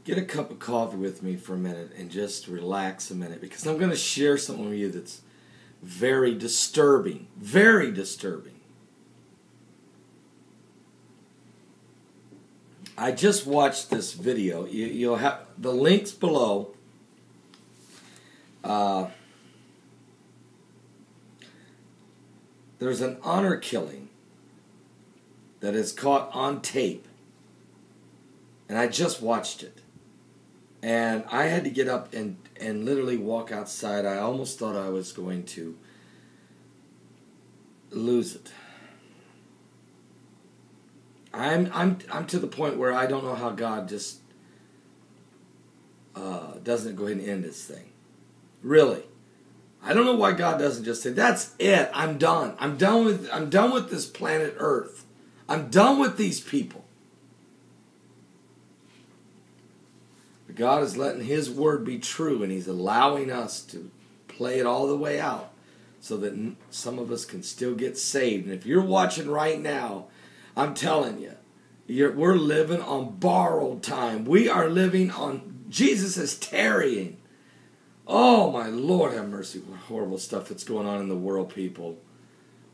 Get a cup of coffee with me for a minute and just relax a minute, because I'm going to share something with you that's very disturbing. Very disturbing. I just watched this video. You'll have the links below. There's an honor killing that is caught on tape. And I just watched it. And I had to get up and literally walk outside. I almost thought I was going to lose it. I'm to the point where I don't know how God just doesn't go ahead and end this thing. Really. I don't know why God doesn't just say, that's it, I'm done. I'm done with this planet Earth. I'm done with these people. But God is letting His word be true, and He's allowing us to play it all the way out so that some of us can still get saved. And if you're watching right now, I'm telling you, we're living on borrowed time. We are living on, Jesus is tarrying. Oh, my Lord, have mercy. What horrible stuff that's going on in the world, people.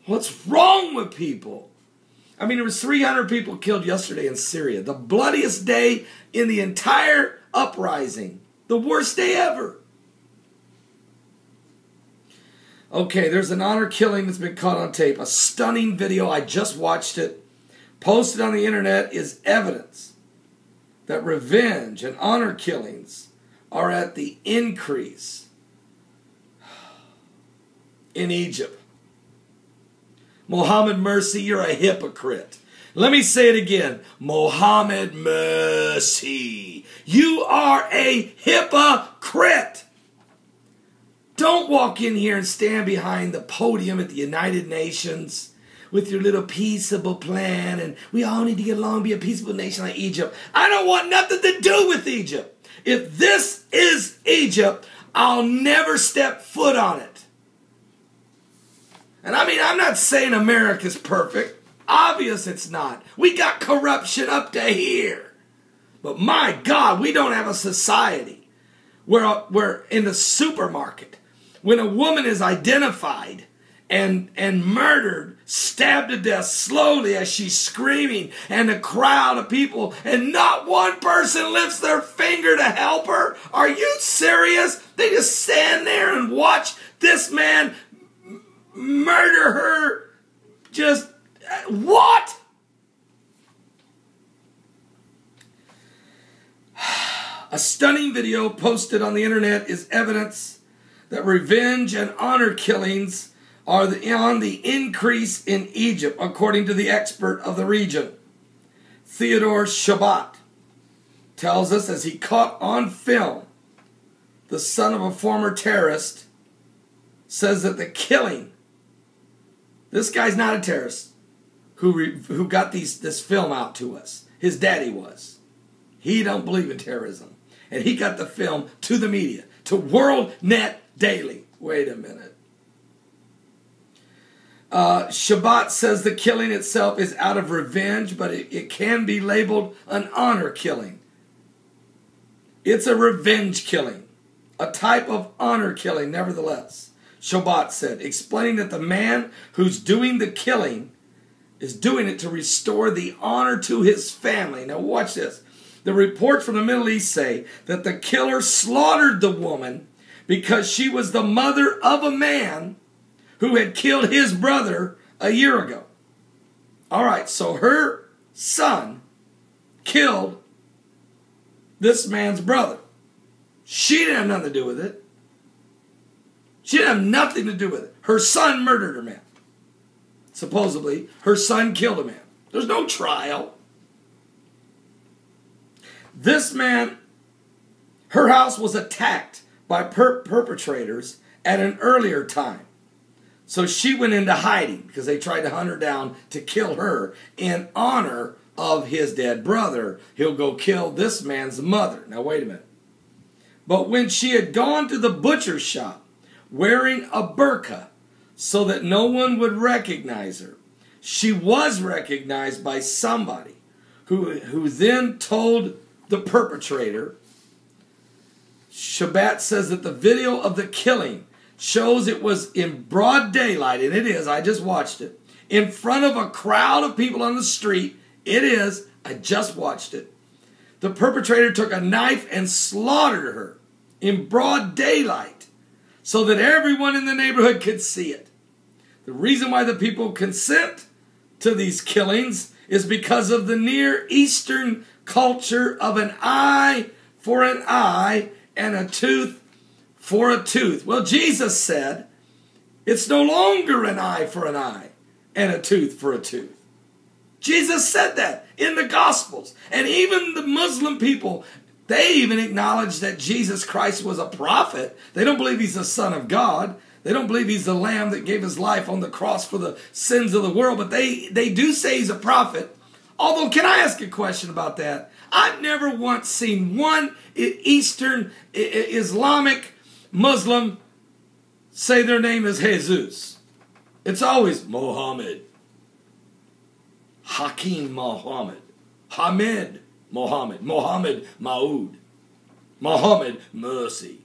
What's wrong with people? I mean, there was 300 people killed yesterday in Syria. The bloodiest day in the entire uprising. The worst day ever. Okay, there's an honor killing that's been caught on tape. A stunning video. I just watched it. Posted on the internet is evidence that revenge and honor killings are at the increase in Egypt. Mohammed Mercy, you're a hypocrite. Let me say it again. Mohammed Mercy, you are a hypocrite. Don't walk in here and stand behind the podium at the United Nations with your little peaceable plan, and we all need to get along and be a peaceable nation like Egypt. I don't want nothing to do with Egypt. If this is Egypt, I'll never step foot on it. And I mean, I'm not saying America's perfect. Obvious it's not. We got corruption up to here. But my God, we don't have a society where in the supermarket, when a woman is identified and murdered, stabbed to death slowly as she's screaming, and a crowd of people, and not one person lifts their finger to help her. Are you serious? They just stand there and watch this man murder her. Just, what? A stunning video posted on the internet is evidence that revenge and honor killings are on the increase in Egypt, according to the expert of the region. Theodore Shabbat tells us, as he caught on film the son of a former terrorist, says that the killing, this guy's not a terrorist who got this film out to us. His daddy was. He don't believe in terrorism. And he got the film to the media, to World Net Daily. Wait a minute. Shabbat says the killing itself is out of revenge, but it can be labeled an honor killing. It's a revenge killing, a type of honor killing nevertheless, Shabbat said, explaining that the man who's doing the killing is doing it to restore the honor to his family. Now watch this. The reports from the Middle East say that the killer slaughtered the woman because she was the mother of a man who had killed his brother a year ago. All right, so her son killed this man's brother. She didn't have nothing to do with it. She didn't have nothing to do with it. Her son murdered her man. Supposedly, her son killed a man. There's no trial. This man, her house was attacked by perpetrators at an earlier time. So she went into hiding because they tried to hunt her down to kill her in honor of his dead brother. He'll go kill this man's mother. Now wait a minute. But when she had gone to the butcher shop wearing a burqa so that no one would recognize her, she was recognized by somebody who then told the perpetrator Shabbat says that the video of the killing shows it was in broad daylight, and it is, I just watched it, in front of a crowd of people on the street. It is, I just watched it. The perpetrator took a knife and slaughtered her in broad daylight so that everyone in the neighborhood could see it. The reason why the people consent to these killings is because of the Near Eastern culture of an eye for an eye and a tooth for a tooth. Well, Jesus said it's no longer an eye for an eye and a tooth for a tooth. Jesus said that in the Gospels. And even the Muslim people, they even acknowledge that Jesus Christ was a prophet. They don't believe he's the Son of God. They don't believe he's the Lamb that gave his life on the cross for the sins of the world. But they do say he's a prophet. Although, can I ask a question about that? I've never once seen one Eastern Islamic Muslim say their name is Jesus. It's always Mohammed. Hakim Muhammad, Hamid Muhammad, Muhammad Maud, Muhammad Mercy.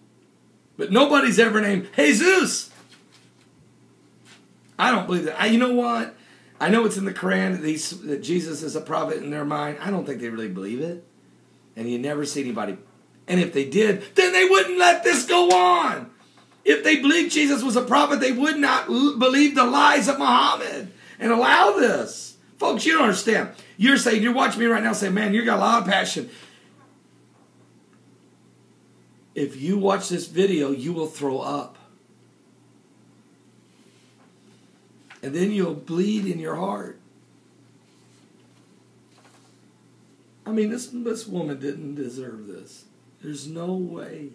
But nobody's ever named Jesus. I don't believe that. You know what? I know it's in the Quran that Jesus is a prophet in their mind. I don't think they really believe it. And you never see anybody. And if they did, then they wouldn't let this go on. If they believed Jesus was a prophet, they would not believe the lies of Muhammad and allow this. Folks, you don't understand. You're saying, you're watching me right now saying, man, you got a lot of passion. If you watch this video, you will throw up. And then you'll bleed in your heart. I mean, this woman didn't deserve this. There's no way.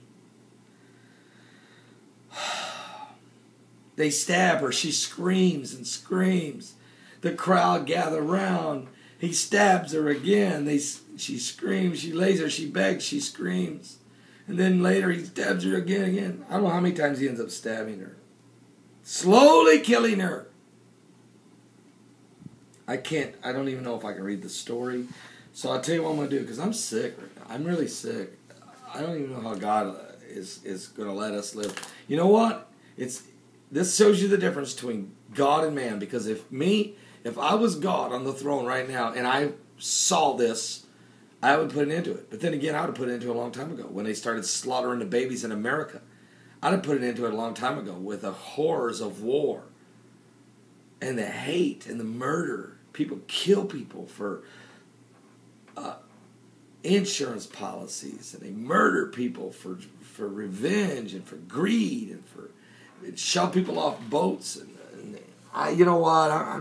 They stab her. She screams and screams. The crowd gather around. He stabs her again. She screams. She lays her. She begs. She screams. And then later he stabs her again. I don't know how many times he ends up stabbing her. Slowly killing her. I don't even know if I can read the story. So I'll tell you what I'm going to do, because I'm sick right now. I'm really sick. I don't even know how God is going to let us live. You know what? This shows you the difference between God and man, because if I was God on the throne right now and I saw this, I would put an end to it. But then again, I would have put an end to it a long time ago when they started slaughtering the babies in America. I'd have put an end to it a long time ago with the horrors of war and the hate and the murder. People kill people for insurance policies, and they murder people for revenge and for greed and for shove people off boats. And you know what? I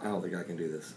don't think I can do this.